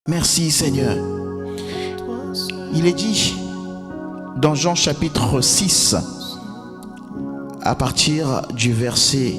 Merci Seigneur. Il est dit dans Jean chapitre 6, à partir du verset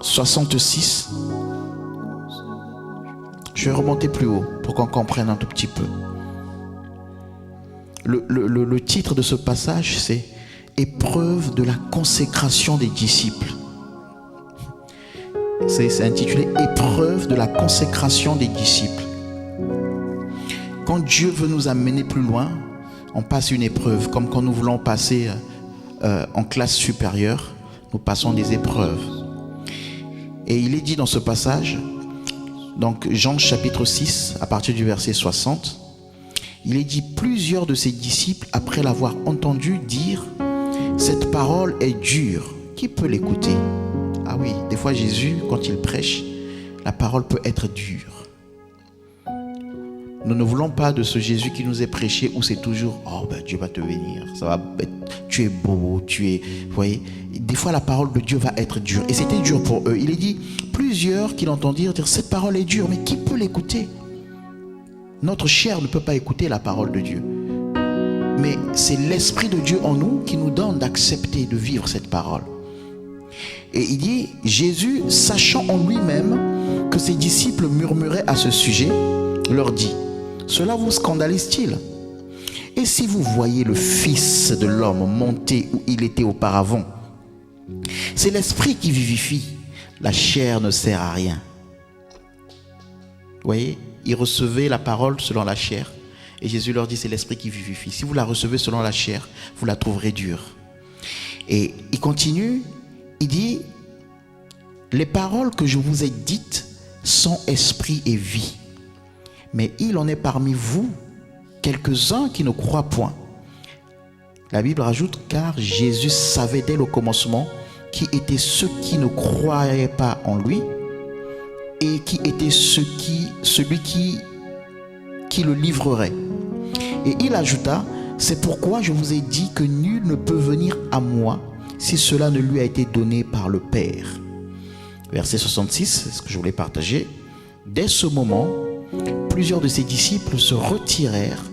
66, je vais remonter plus haut pour qu'on comprenne un tout petit peu. Le titre de ce passage, c'est « Épreuve de la consécration des disciples ». C'est intitulé « Épreuve de la consécration des disciples ». Quand Dieu veut nous amener plus loin, on passe une épreuve. Comme quand nous voulons passer en classe supérieure, nous passons des épreuves. Et il est dit dans ce passage, donc Jean chapitre 6, à partir du verset 60, il est dit « Plusieurs de ses disciples, après l'avoir entendu dire, cette parole est dure, qui peut l'écouter ?» Ah oui, des fois Jésus, quand il prêche, la parole peut être dure. Nous ne voulons pas de ce Jésus qui nous est prêché où c'est toujours « Oh ben Dieu va te bénir, ça va être, tu es beau, tu es... » Vous voyez, des fois la parole de Dieu va être dure. Et c'était dur pour eux. Il est dit, plusieurs qui l'entendirent dire « Cette parole est dure, mais qui peut l'écouter ?» Notre chair ne peut pas écouter la parole de Dieu. Mais c'est l'Esprit de Dieu en nous qui nous donne d'accepter de vivre cette parole. Et il dit, Jésus, sachant en lui-même que ses disciples murmuraient à ce sujet, leur dit, cela vous scandalise-t-il? Et si vous voyez le Fils de l'homme monter où il était auparavant, c'est l'Esprit qui vivifie, la chair ne sert à rien. Vous voyez, ils recevaient la parole selon la chair, et Jésus leur dit, c'est l'Esprit qui vivifie. Si vous la recevez selon la chair, vous la trouverez dure. Et il continue, il dit, les paroles que je vous ai dites sont esprit et vie. Mais il en est parmi vous quelques-uns qui ne croient point. La Bible rajoute, car Jésus savait dès le commencement qui étaient ceux qui ne croyaient pas en lui et qui était celui qui le livrerait. Et il ajouta, c'est pourquoi je vous ai dit que nul ne peut venir à moi si cela ne lui a été donné par le Père. Verset 66, c'est ce que je voulais partager. Dès ce moment, plusieurs de ses disciples se retirèrent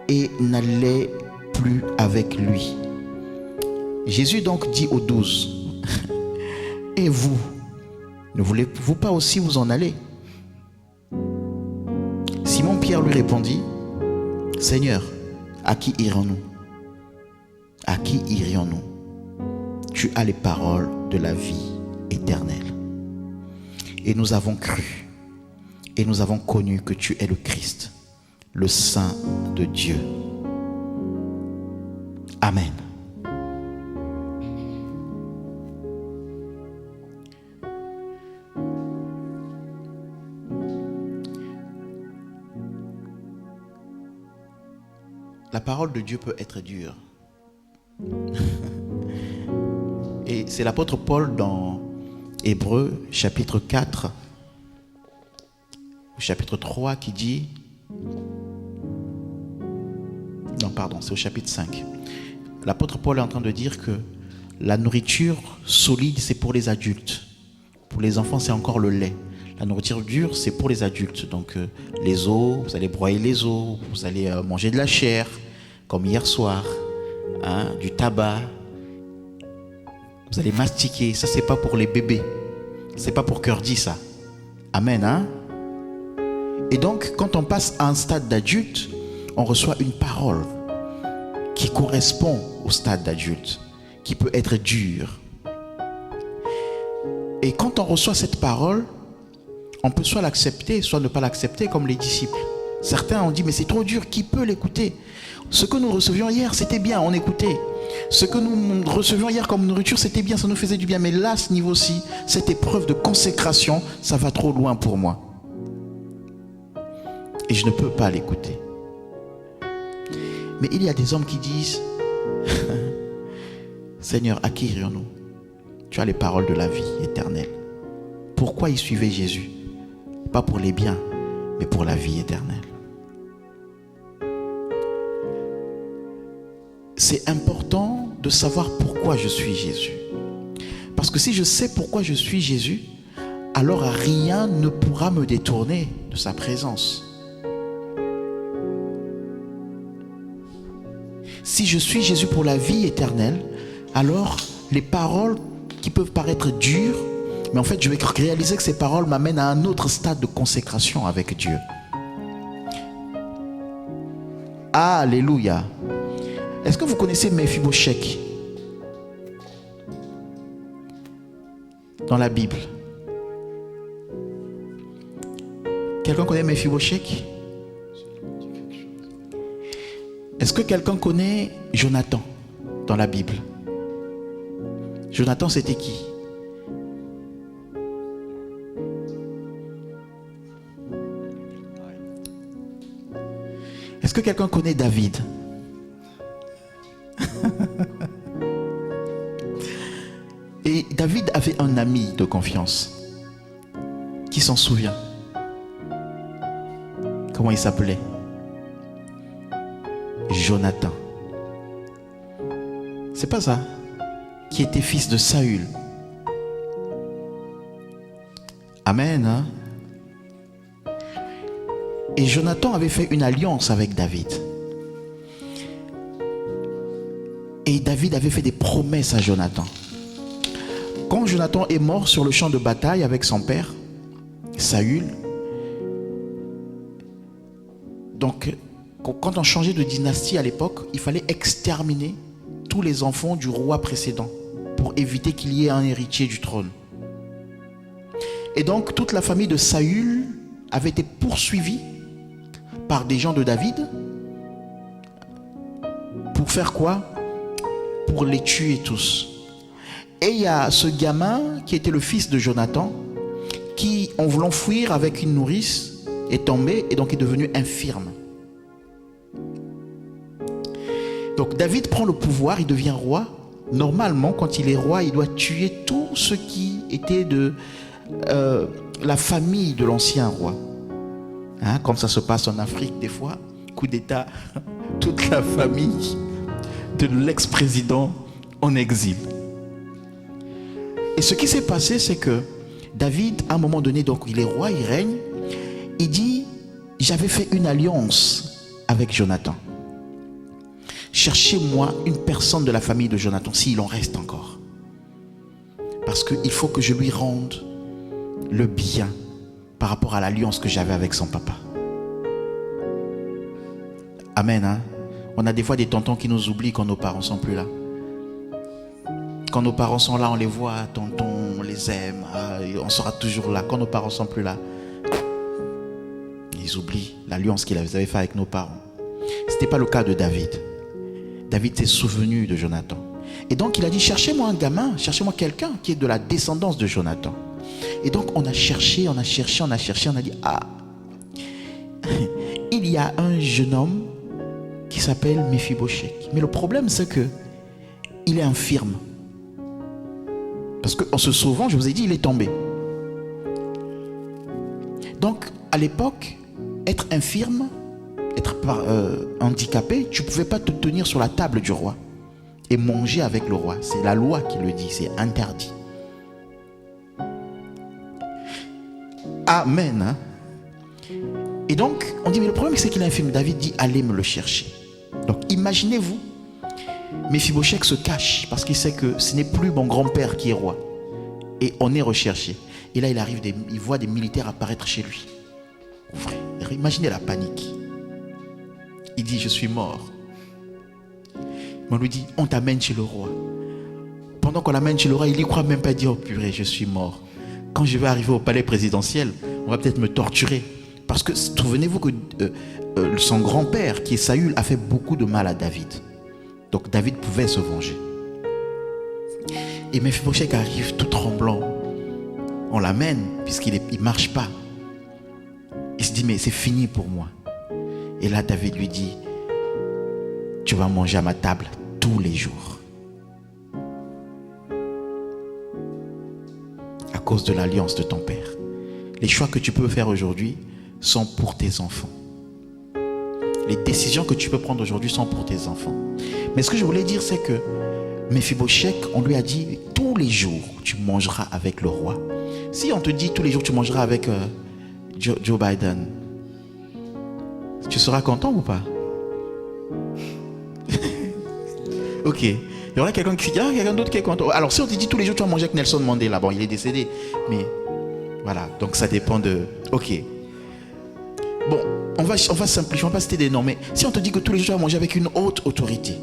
et n'allaient plus avec lui. Jésus donc dit aux 12, et vous, ne voulez-vous pas aussi vous en aller? Simon-Pierre lui répondit, Seigneur, à qui irions-nous? À qui irions-nous? Tu as les paroles de la vie éternelle. Et nous avons cru, et nous avons connu que tu es le Christ, le Saint de Dieu. Amen. La parole de Dieu peut être dure. Et c'est l'apôtre Paul dans Hébreux chapitre 4 au chapitre 3 qui dit, non pardon, c'est au chapitre 5. L'apôtre Paul est en train de dire que la nourriture solide c'est pour les adultes. Pour les enfants c'est encore le lait. La nourriture dure c'est pour les adultes. Donc les os, vous allez broyer les os, vous allez manger de la chair comme hier soir, hein, du tabac. Vous allez mastiquer, ça c'est pas pour les bébés. C'est pas pour cœur dit ça. Amen, hein? Et donc, quand on passe à un stade d'adulte, on reçoit une parole qui correspond au stade d'adulte, qui peut être dure. Et quand on reçoit cette parole, on peut soit l'accepter, soit ne pas l'accepter comme les disciples. Certains ont dit, mais c'est trop dur, qui peut l'écouter? Ce que nous recevions hier, c'était bien, on écoutait. Ce que nous recevions hier comme nourriture, c'était bien, ça nous faisait du bien. Mais là, à ce niveau-ci, cette épreuve de consécration, ça va trop loin pour moi. Et je ne peux pas l'écouter. Mais il y a des hommes qui disent, Seigneur, à qui irions-nous? Tu as les paroles de la vie éternelle. Pourquoi ils suivaient Jésus? Pas pour les biens, mais pour la vie éternelle. C'est important de savoir pourquoi je suis Jésus. Parce que si je sais pourquoi je suis Jésus, alors rien ne pourra me détourner de sa présence. Si je suis Jésus pour la vie éternelle, alors les paroles qui peuvent paraître dures, mais en fait je vais réaliser que ces paroles m'amènent à un autre stade de consécration avec Dieu. Alléluia. Est-ce que vous connaissez Mephibosheth dans la Bible? Quelqu'un connaît Mephibosheth? Est-ce que quelqu'un connaît Jonathan dans la Bible? Jonathan, c'était qui? Est-ce que quelqu'un connaît David? Et David avait un ami de confiance. Qui s'en souvient? Comment il s'appelait? Jonathan. C'est pas ça? Qui était fils de Saül. Amen. Hein? Et Jonathan avait fait une alliance avec David. Et David avait fait des promesses à Jonathan. Quand Jonathan est mort sur le champ de bataille avec son père, Saül, donc quand on changeait de dynastie à l'époque, il fallait exterminer tous les enfants du roi précédent pour éviter qu'il y ait un héritier du trône. Et donc toute la famille de Saül avait été poursuivie par des gens de David. Pour faire quoi? Pour les tuer tous. Et il y a ce gamin qui était le fils de Jonathan qui, en voulant fuir avec une nourrice, est tombé et donc est devenu infirme. Donc David prend le pouvoir, il devient roi. Normalement, quand il est roi, il doit tuer tout ce qui était de la famille de l'ancien roi. Hein, comme ça se passe en Afrique des fois, coup d'État, toute la famille de l'ex-président en exil. Et ce qui s'est passé, c'est que David, à un moment donné, donc il est roi, il règne, il dit, j'avais fait une alliance avec Jonathan. Cherchez-moi une personne de la famille de Jonathan, s'il en reste encore. Parce qu'il faut que je lui rende le bien par rapport à l'alliance que j'avais avec son papa. Amen. Hein? On a des fois des tontons qui nous oublient quand nos parents ne sont plus là. Quand nos parents sont là, on les voit, tonton, on les aime, on sera toujours là. Quand nos parents ne sont plus là, ils oublient l'alliance qu'ils avaient faite avec nos parents. Ce n'était pas le cas de David. David s'est souvenu de Jonathan. Et donc il a dit, cherchez-moi un gamin, cherchez-moi quelqu'un qui est de la descendance de Jonathan. Et donc on a cherché, on a dit, il y a un jeune homme qui s'appelle Mephibosheth. Mais le problème c'est que il est infirme. Parce qu'en se sauvant, je vous ai dit, il est tombé. Donc à l'époque, être infirme, être handicapé, tu ne pouvais pas te tenir sur la table du roi et manger avec le roi. C'est la loi qui le dit, c'est interdit. Amen. Hein? Et donc, on dit, mais le problème c'est qu'il est infirme. David dit, allez me le chercher. Donc, imaginez-vous, Mephibosheth se cache parce qu'il sait que ce n'est plus mon grand-père qui est roi. Et on est recherché. Et là, il voit des militaires apparaître chez lui. Frère, imaginez la panique. Il dit, je suis mort. Mais on lui dit, on t'amène chez le roi. Pendant qu'on l'amène chez le roi, il n'y croit même pas, dire, oh purée, je suis mort. Quand je vais arriver au palais présidentiel, on va peut-être me torturer. Parce que souvenez-vous que son grand-père, qui est Saül, a fait beaucoup de mal à David. Donc David pouvait se venger. Et Mephibosheth arrive tout tremblant. On l'amène, puisqu'il ne marche pas. Il se dit, mais c'est fini pour moi. Et là, David lui dit, tu vas manger à ma table tous les jours. À cause de l'alliance de ton père. Les choix que tu peux faire aujourd'hui sont pour tes enfants. Les décisions que tu peux prendre aujourd'hui sont pour tes enfants. Mais ce que je voulais dire, c'est que Mephibosheth, on lui a dit, tous les jours, tu mangeras avec le roi. Si on te dit tous les jours tu mangeras avec Joe Biden, tu seras content ou pas? Ok. Il y aura quelqu'un qui dit, ah, quelqu'un d'autre qui est content. Alors si on te dit tous les jours tu vas manger avec Nelson Mandela, bon, il est décédé, mais voilà, donc ça dépend de... Ok. Bon, on va simplifier, on va pas citer des noms, mais si on te dit que tous les jours tu vas manger avec une haute autorité,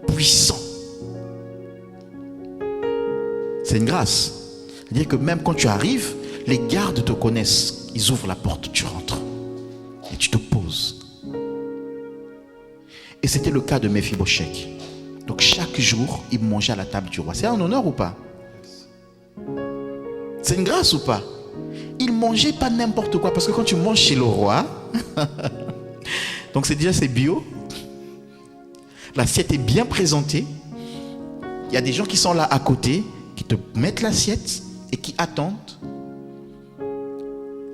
puissant, c'est une grâce. C'est-à-dire que même quand tu arrives, les gardes te connaissent. Ils ouvrent la porte, tu rentres. Et tu te poses. Et c'était le cas de Mephibosheth. Donc chaque jour, il mangeait à la table du roi. C'est un honneur ou pas? C'est une grâce ou pas? Il mangeait pas n'importe quoi. Parce que quand tu manges chez le roi, donc c'est bio. L'assiette est bien présentée. Il y a des gens qui sont là à côté, qui te mettent l'assiette et qui attendent,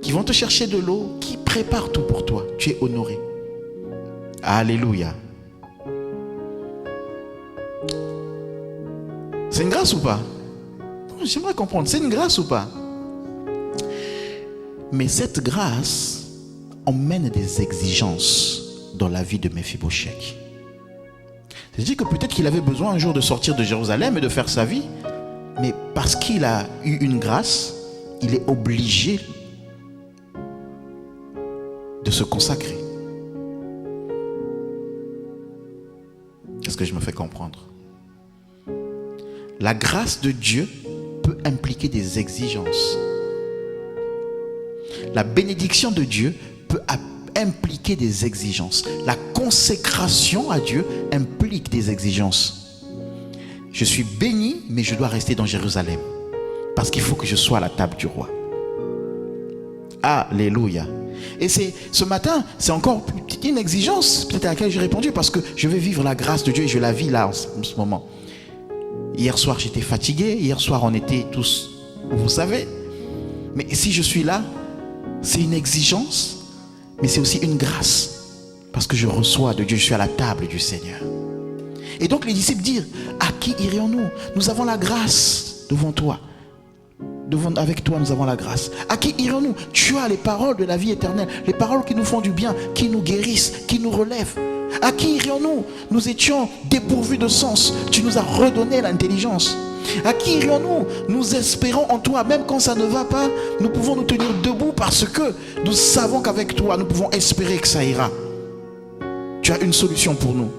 qui vont te chercher de l'eau, qui préparent tout pour toi. Tu es honoré. Alléluia. C'est une grâce ou pas? J'aimerais comprendre, c'est une grâce ou pas? Mais cette grâce emmène des exigences dans la vie de Mephibosheth. C'est-à-dire que peut-être qu'il avait besoin un jour de sortir de Jérusalem et de faire sa vie, mais parce qu'il a eu une grâce, il est obligé de se consacrer. Est-ce que je me fais comprendre? La grâce de Dieu peut impliquer des exigences. La bénédiction de Dieu peut impliquer des exigences. La consécration à Dieu implique des exigences. Je suis béni, mais je dois rester dans Jérusalem. Parce qu'il faut que je sois à la table du roi. Alléluia. Et ce matin, c'est encore une exigence peut-être à laquelle j'ai répondu, parce que je vais vivre la grâce de Dieu et je la vis là en ce moment. Hier soir, j'étais fatigué. Hier soir, on était tous, vous savez. Mais si je suis là, c'est une exigence, mais c'est aussi une grâce. Parce que je reçois de Dieu, je suis à la table du Seigneur. Et donc les disciples disent, à qui irions-nous? Nous avons la grâce devant toi. Avec toi, nous avons la grâce. À qui irions-nous? Tu as les paroles de la vie éternelle, les paroles qui nous font du bien, qui nous guérissent, qui nous relèvent. À qui irions-nous? Nous étions dépourvus de sens. Tu nous as redonné l'intelligence. À qui irions-nous? Nous espérons en toi. Même quand ça ne va pas, nous pouvons nous tenir debout parce que nous savons qu'avec toi, nous pouvons espérer que ça ira. Tu as une solution pour nous.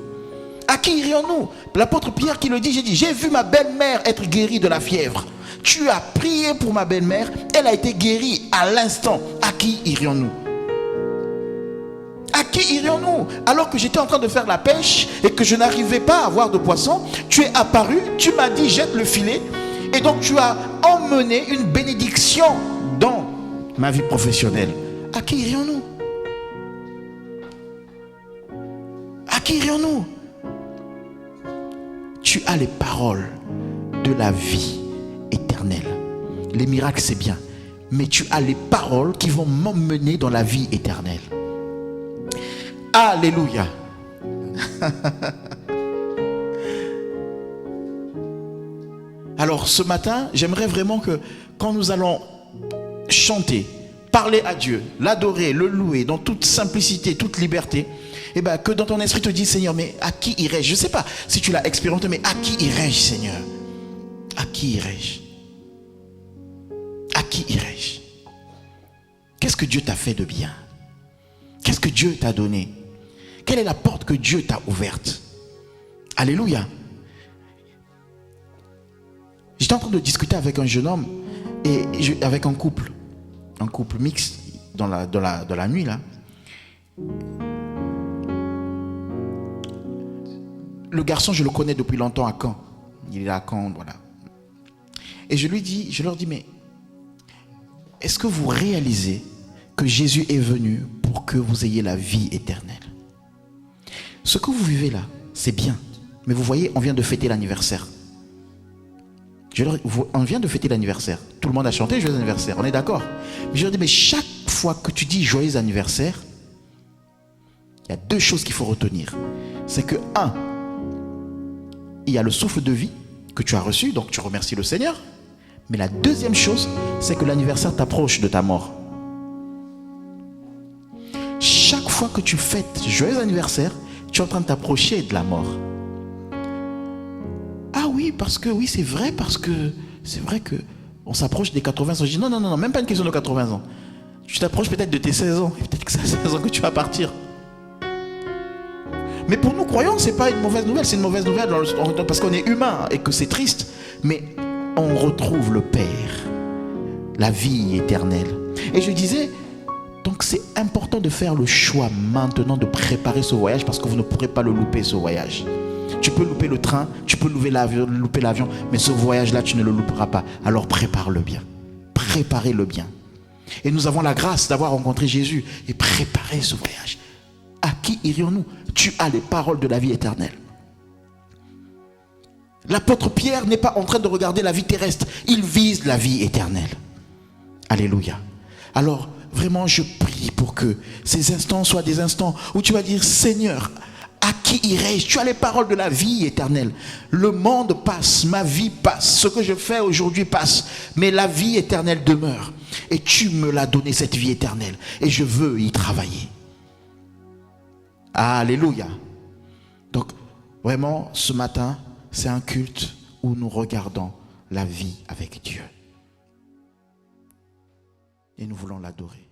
À qui irions-nous? L'apôtre Pierre qui le dit, j'ai vu ma belle-mère être guérie de la fièvre. Tu as prié pour ma belle-mère, elle a été guérie à l'instant. À qui irions-nous? À qui irions-nous? Alors que j'étais en train de faire la pêche et que je n'arrivais pas à avoir de poisson, tu es apparu, tu m'as dit jette le filet, et donc tu as emmené une bénédiction dans ma vie professionnelle. À qui irions-nous? À qui irions-nous? Tu as les paroles de la vie éternelle. Les miracles c'est bien, mais tu as les paroles qui vont m'emmener dans la vie éternelle. Alléluia. Alors ce matin, j'aimerais vraiment que quand nous allons chanter, parler à Dieu, l'adorer, le louer dans toute simplicité, toute liberté, et ben que dans ton esprit te dise, Seigneur, mais à qui irais-je? Je ne sais pas si tu l'as expérimenté, mais à qui irais-je, Seigneur? À qui irais-je? À qui irais-je? Qu'est-ce que Dieu t'a fait de bien? Qu'est-ce que Dieu t'a donné? Quelle est la porte que Dieu t'a ouverte? Alléluia. J'étais en train de discuter avec un jeune homme et avec un couple mixte dans la nuit là. Le garçon, je le connais depuis longtemps à Caen. Il est à Caen, voilà. Et je leur dis, mais est-ce que vous réalisez que Jésus est venu pour que vous ayez la vie éternelle? Ce que vous vivez là, c'est bien. Mais vous voyez, on vient de fêter l'anniversaire. On vient de fêter l'anniversaire. Tout le monde a chanté joyeux anniversaire, on est d'accord. Mais je leur dis, mais chaque fois que tu dis joyeux anniversaire, il y a deux choses qu'il faut retenir. C'est que, un, il y a le souffle de vie que tu as reçu, donc tu remercies le Seigneur. Mais la deuxième chose, c'est que l'anniversaire t'approche de ta mort. Chaque fois que tu fêtes joyeux anniversaire, tu es en train de t'approcher de la mort. Ah oui, parce que oui, c'est vrai que on s'approche des 80 ans. Je dis non, même pas une question de 80 ans. Tu t'approches peut-être de tes 16 ans. Et peut-être que c'est à 16 ans que tu vas partir. Mais pour nous croyants, c'est pas une mauvaise nouvelle. C'est une mauvaise nouvelle parce qu'on est humain et que c'est triste. Mais on retrouve le Père, la vie éternelle. Et je disais, donc c'est important de faire le choix maintenant de préparer ce voyage parce que vous ne pourrez pas le louper, ce voyage. Tu peux louper le train, tu peux louper l'avion, mais ce voyage-là, tu ne le louperas pas. Alors prépare-le bien. Préparez-le bien. Et nous avons la grâce d'avoir rencontré Jésus et préparer ce voyage. À qui irions-nous? Tu as les paroles de la vie éternelle. L'apôtre Pierre n'est pas en train de regarder la vie terrestre. Il vise la vie éternelle. Alléluia. Alors, vraiment, je prie pour que ces instants soient des instants où tu vas dire, Seigneur, à qui irai-je? Tu as les paroles de la vie éternelle. Le monde passe, ma vie passe, ce que je fais aujourd'hui passe, mais la vie éternelle demeure. Et tu me l'as donné, cette vie éternelle, et je veux y travailler. Alléluia. Donc, vraiment, ce matin, c'est un culte où nous regardons la vie avec Dieu. Et nous voulons l'adorer.